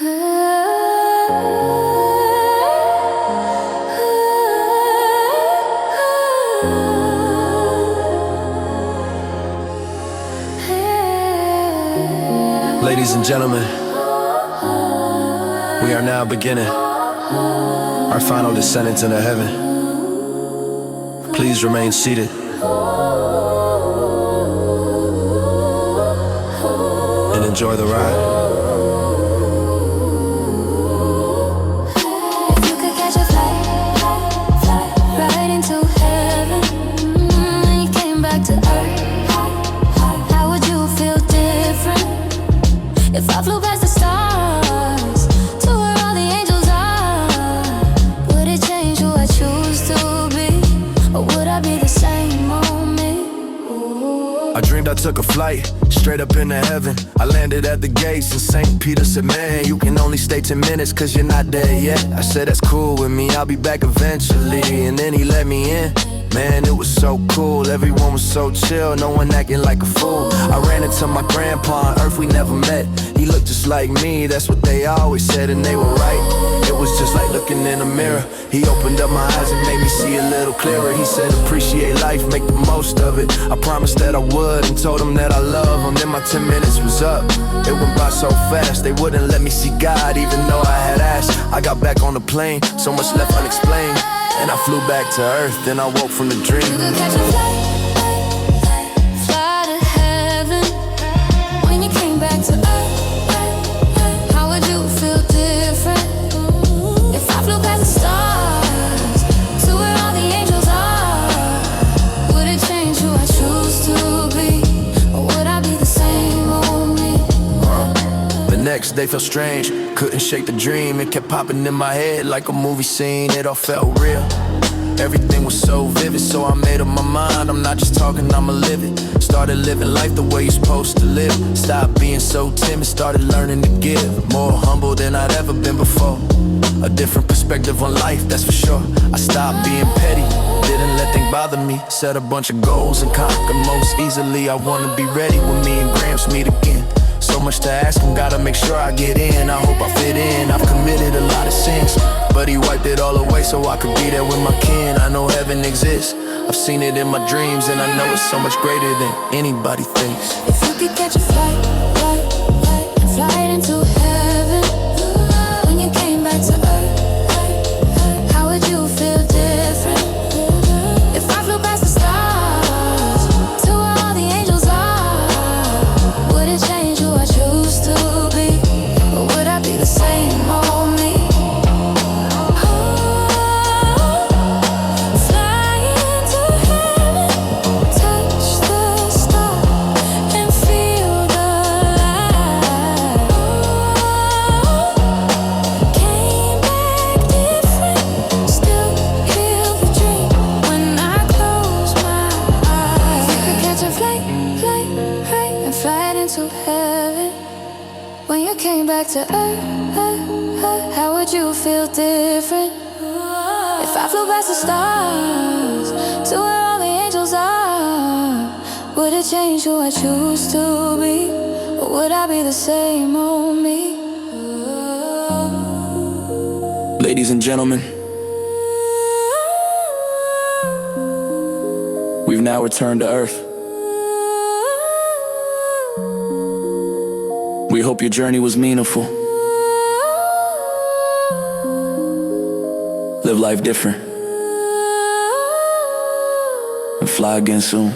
Ladies and gentlemen, we are now beginning our final descent into heaven. Please remain seated and enjoy the ride. If I flew past the stars to where all the angels are, would it change who I choose to be? Or would I be the same old me? Ooh. I dreamed I took a flight straight up into heaven. I landed at the gates and St. Peter said, man, you can only stay 10 minutes cause you're not there yet. I said, that's cool with me, I'll be back eventually. And then he let me in. Man, it was so cool, everyone was so chill, no one acting like a fool. I ran into my grandpa on earth we never met. He looked just like me, that's what they always said, and they were right. It was just like looking in a mirror. He opened up my eyes and made me see a little clearer. He said, appreciate life, make the most of it. I promised that I would and told him that I love him. Then my 10 minutes was up, it went by so fast. They wouldn't let me see God even though I had asked. I got back on the plane, so much left unexplained. And I flew back to earth, then I woke from the dream. You could catch a flight to heaven. When you came back to earth, how would you feel different? If I flew past the stars to where all the angels are, would it change who I choose to be? Or would I be the same old me? The next day felt strange, couldn't shake the dream. It kept popping in my head like a movie scene. It all felt real, everything was so vivid. So I made up my mind, I'm not just talking, I'ma live it. Started living life the way you're supposed to live. Stopped being so timid, started learning to give. More humble than I'd ever been before. A different perspective on life, that's for sure. I stopped being petty, didn't let things bother me. Set a bunch of goals and conquer most easily. I wanna be ready when me and Gramps meet again. So much to ask him, gotta make sure I get in. I hope I fit in, I've committed a lot of sins, but he wiped it all away so I could be there with my kin. I know heaven exists, I've seen it in my dreams, and I know it's so much greater than anybody thinks. If you could catch a flight into heaven, when you came back to earth, how would you feel different? If I flew past the stars to where all the angels are, would it change who I choose to be? Or would I be the same old me? When you came back to earth, how would you feel different? If I flew past the stars to where all the angels are, would it change who I choose to be? Or would I be the same old me? Ladies and gentlemen, we've now returned to earth. We hope your journey was meaningful. Live life different and fly again soon.